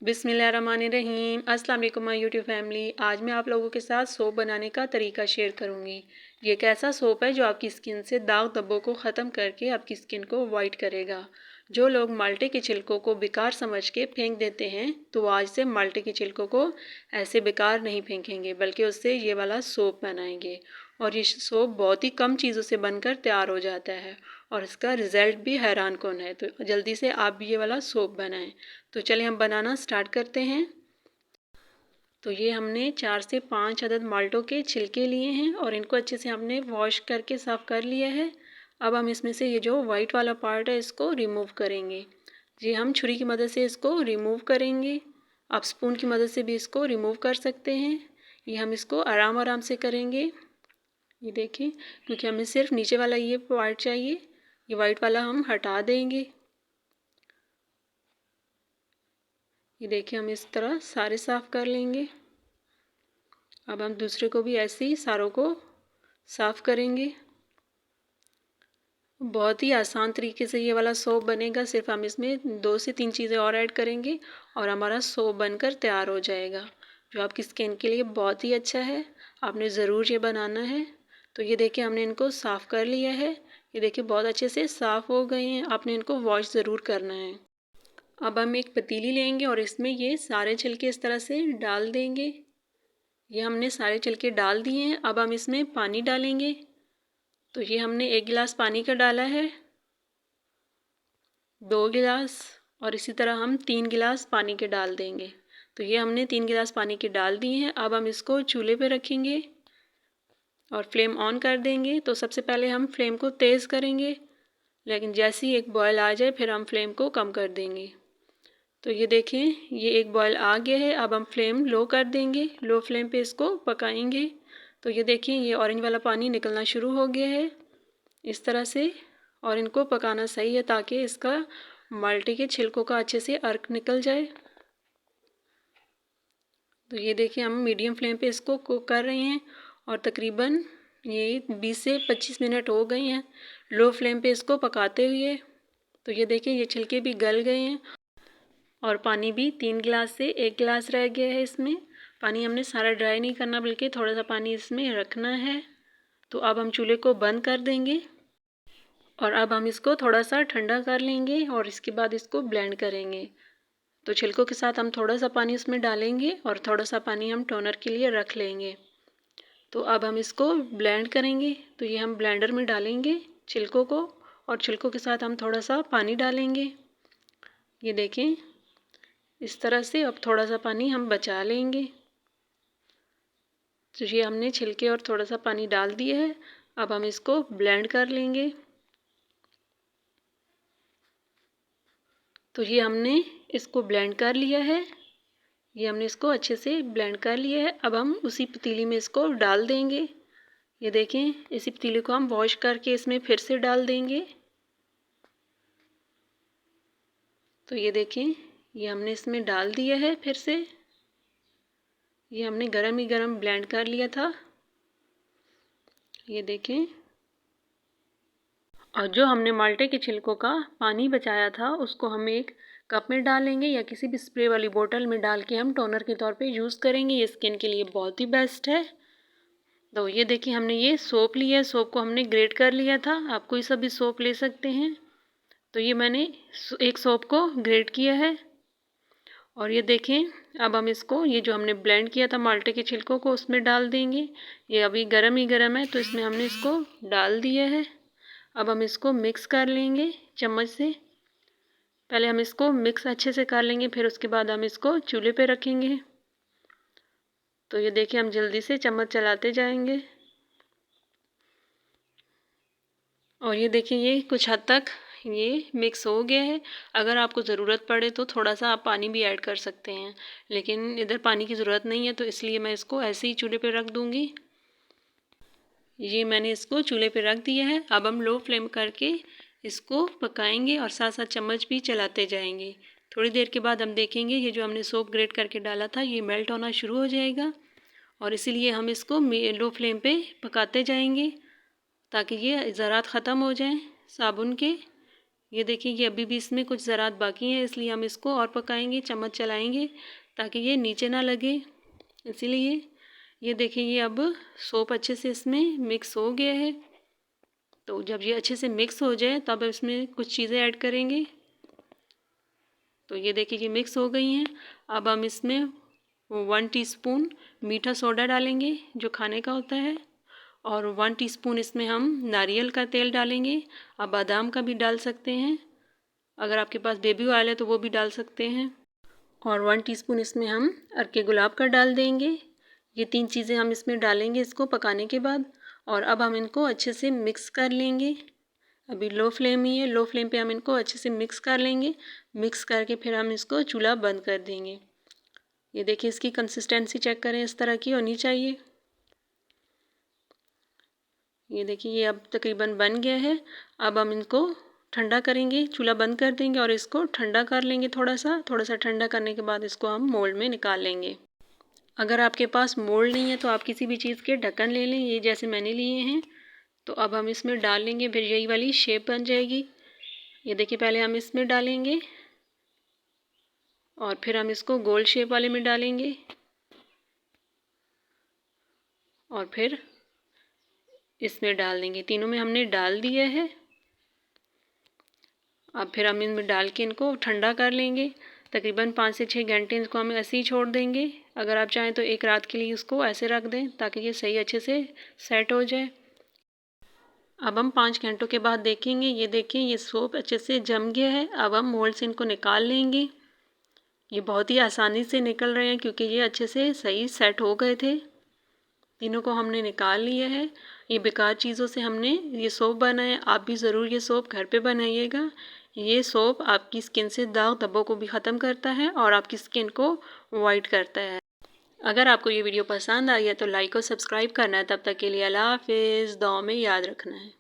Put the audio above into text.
बिस्मिल्लाहिर्रहमानिर्रहीम। अस्सलाम वालेकुम माय यूट्यूब फैमिली। आज मैं आप लोगों के साथ सोप बनाने का तरीका शेयर करूंगी। ये एक ऐसा सोप है जो आपकी स्किन से दाग धब्बों को ख़त्म करके आपकी स्किन को वाइट करेगा। जो लोग माल्टे के छिलकों को बेकार समझ के फेंक देते हैं, तो आज से माल्टे के छिलकों को ऐसे बेकार नहीं फेंकेंगे, बल्कि उससे ये वाला सोप बनाएंगे। और ये सोप बहुत ही कम चीज़ों से बनकर तैयार हो जाता है और इसका रिज़ल्ट भी हैरान कौन है। तो जल्दी से आप भी ये वाला सोप बनाएं। तो चलिए हम बनाना स्टार्ट करते हैं। तो ये हमने 4 से 5 अदद माल्टों के छिलके लिए हैं और इनको अच्छे से हमने वॉश करके साफ़ कर लिया है। अब हम इसमें से ये जो वाइट वाला पार्ट है इसको रिमूव करेंगे। ये हम छुरी की मदद से इसको रिमूव करेंगे। आप स्पून की मदद से भी इसको रिमूव कर सकते हैं। ये हम इसको आराम आराम से करेंगे। ये देखिए, क्योंकि हमें सिर्फ नीचे वाला ये पार्ट चाहिए, ये वाइट वाला हम हटा देंगे। ये देखिए, हम इस तरह सारे साफ़ कर लेंगे। अब हम दूसरे को भी ऐसे ही सारों को साफ़ करेंगे। बहुत ही आसान तरीके से ये वाला सोप बनेगा। सिर्फ हम इसमें 2 से 3 चीज़ें और ऐड करेंगे और हमारा सोप बनकर तैयार हो जाएगा, जो आपकी स्किन के लिए बहुत ही अच्छा है। आपने ज़रूर ये बनाना है। तो ये देखिए, हमने इनको साफ़ कर लिया है। ये देखिए, बहुत अच्छे से साफ़ हो गए हैं। आपने इनको वॉश ज़रूर करना है। अब हम एक पतीली लेंगे और इसमें ये सारे छिलके इस तरह से डाल देंगे। ये हमने सारे छिलके डाल दिए हैं। अब हम इसमें पानी डालेंगे। तो ये हमने 1 गिलास पानी का डाला है, 2 गिलास, और इसी तरह हम 3 गिलास पानी के डाल देंगे। तो ये हमने 3 गिलास पानी के डाल दिए हैं। अब हम इसको चूल्हे पे रखेंगे और फ्लेम ऑन कर देंगे। तो सबसे पहले हम फ्लेम को तेज़ करेंगे, लेकिन जैसे ही एक बॉयल आ जाए फिर हम फ्लेम को कम कर देंगे। तो ये देखें, ये एक बॉयल आ गया है। अब हम फ्लेम लो कर देंगे। लो फ्लेम पे इसको पकाएंगे। तो ये देखिए, ये ऑरेंज वाला पानी निकलना शुरू हो गया है इस तरह से। और इनको पकाना सही है ताकि इसका माल्टे के छिलकों का अच्छे से अर्क निकल जाए। तो ये देखिए, हम मीडियम फ्लेम पे इसको कुक कर रहे हैं और तकरीबन ये 20 से 25 मिनट हो गए हैं लो फ्लेम पे इसको पकाते हुए। तो ये देखिए, ये छिलके भी गल गए हैं और पानी भी 3 गिलास से 1 गिलास रह गया है इसमें। पानी हमने सारा ड्राई नहीं करना, बल्कि थोड़ा सा पानी इसमें रखना है। तो अब हम चूल्हे को बंद कर देंगे और अब हम इसको थोड़ा सा ठंडा कर लेंगे और इसके बाद इसको ब्लेंड करेंगे। तो छिलकों के साथ हम थोड़ा सा पानी उसमें डालेंगे और थोड़ा सा पानी हम टोनर के लिए रख लेंगे। तो अब हम इसको ब्लेंड करेंगे। तो ये हम ब्लेंडर में डालेंगे छिलकों को और छिलकों के साथ हम थोड़ा सा पानी डालेंगे। ये देखें, इस तरह से अब थोड़ा सा पानी हम बचा लेंगे। तो ये हमने छिलके और थोड़ा सा पानी डाल दिया है। अब हम इसको ब्लेंड कर लेंगे। तो ये हमने इसको ब्लेंड कर लिया है। ये हमने इसको अच्छे से ब्लेंड कर लिया है। अब हम उसी पतीली में इसको डाल देंगे। ये देखें, इसी पतीली को हम वॉश करके इसमें फिर से डाल देंगे। तो ये देखें, ये हमने इसमें डाल दिया है फिर से। ये हमने गरम ही गरम ब्लेंड कर लिया था। ये देखें, और जो हमने माल्टे के छिलकों का पानी बचाया था उसको हम एक कप में डालेंगे या किसी भी स्प्रे वाली बोतल में डाल के हम टोनर के तौर पे यूज़ करेंगे। ये स्किन के लिए बहुत ही बेस्ट है। तो ये देखिए, हमने ये सोप लिया है। सोप को हमने ग्रेट कर लिया था। आप कोई सा भी सोप ले सकते हैं। तो ये मैंने एक सोप को ग्रेट किया है। और ये देखें, अब हम इसको, ये जो हमने ब्लेंड किया था माल्टे के छिलकों को, उसमें डाल देंगे। ये अभी गरम ही गरम है, तो इसमें हमने इसको डाल दिया है। अब हम इसको मिक्स कर लेंगे चम्मच से। पहले हम इसको मिक्स अच्छे से कर लेंगे, फिर उसके बाद हम इसको चूल्हे पे रखेंगे। तो ये देखिए, हम जल्दी से चम्मच चलाते जाएंगे। और ये देखिए, ये कुछ हद तक ये मिक्स हो गया है। अगर आपको ज़रूरत पड़े तो थोड़ा सा आप पानी भी ऐड कर सकते हैं, लेकिन इधर पानी की ज़रूरत नहीं है, तो इसलिए मैं इसको ऐसे ही चूल्हे पे रख दूँगी। ये मैंने इसको चूल्हे पे रख दिया है। अब हम लो फ्लेम करके इसको पकाएंगे और साथ साथ चम्मच भी चलाते जाएंगे। थोड़ी देर के बाद हम देखेंगे, ये जो हमने सोप ग्रेट करके डाला था ये मेल्ट होना शुरू हो जाएगा। और इसीलिए हम इसको लो फ्लेम पे पकाते जाएंगे ताकि ये ज़रात ख़त्म हो जाएं साबुन के। ये देखिए कि अभी भी इसमें कुछ ज़रात बाकी हैं, इसलिए हम इसको और पकाएंगे, चम्मच चलाएंगे ताकि ये नीचे ना लगे। इसीलिए ये देखिए ये अब सोप अच्छे से इसमें मिक्स हो गया है। तो जब ये अच्छे से मिक्स हो जाए तब इसमें कुछ चीज़ें ऐड करेंगे। तो ये देखिए कि मिक्स हो गई हैं। अब हम इसमें 1 टीस्पून मीठा सोडा डालेंगे जो खाने का होता है, और 1 टीस्पून इसमें हम नारियल का तेल डालेंगे। आप बादाम का भी डाल सकते हैं, अगर आपके पास बेबी ऑयल है तो वो भी डाल सकते हैं। और 1 टीस्पून इसमें हम अर्के गुलाब का डाल देंगे। ये 3 चीज़ें हम इसमें डालेंगे इसको पकाने के बाद। और अब हम इनको अच्छे से मिक्स कर लेंगे। अभी लो फ्लेम ही है, लो फ्लेम पे हम इनको अच्छे से मिक्स कर लेंगे। मिक्स करके फिर हम इसको चूल्हा बंद कर देंगे। ये देखिए इसकी कंसिस्टेंसी चेक करें, इस तरह की होनी चाहिए। ये देखिए ये अब तकरीबन बन गया है। अब हम इनको ठंडा करेंगे, चूल्हा बंद कर देंगे और इसको ठंडा कर लेंगे थोड़ा सा ठंडा करने के बाद इसको हम मोल्ड में निकाल लेंगे। अगर आपके पास मोल्ड नहीं है तो आप किसी भी चीज़ के ढक्कन ले लें, ये जैसे मैंने लिए हैं। तो अब हम इसमें डाल लेंगे, फिर यही वाली शेप बन जाएगी। ये देखिए पहले हम इसमें डालेंगे और फिर हम इसको गोल शेप वाले में डालेंगे और फिर इसमें डाल देंगे। तीनों में हमने डाल दिया है। अब फिर हम इनमें डाल के इनको ठंडा कर लेंगे। तकरीबन 5 से 6 घंटे इसको हम ऐसे ही छोड़ देंगे। अगर आप चाहें तो एक रात के लिए इसको ऐसे रख दें ताकि ये सही अच्छे से सेट हो जाए। अब हम 5 घंटों के बाद देखेंगे। ये देखें ये सोप अच्छे से जम गया है। अब हम मोल्ड से इनको निकाल लेंगे। ये बहुत ही आसानी से निकल रहे हैं क्योंकि ये अच्छे से सही सेट हो गए थे। तीनों को हमने निकाल लिया है। ये बेकार चीज़ों से हमने ये सोप बनाया। आप भी ज़रूर ये सोप घर पे बनाइएगा। ये सोप आपकी स्किन से दाग धब्बों को भी ख़त्म करता है और आपकी स्किन को वाइट करता है। अगर आपको ये वीडियो पसंद आई है तो लाइक और सब्सक्राइब करना है। तब तक के लिए अल्लाह हाफिज़। दुआ में याद रखना है।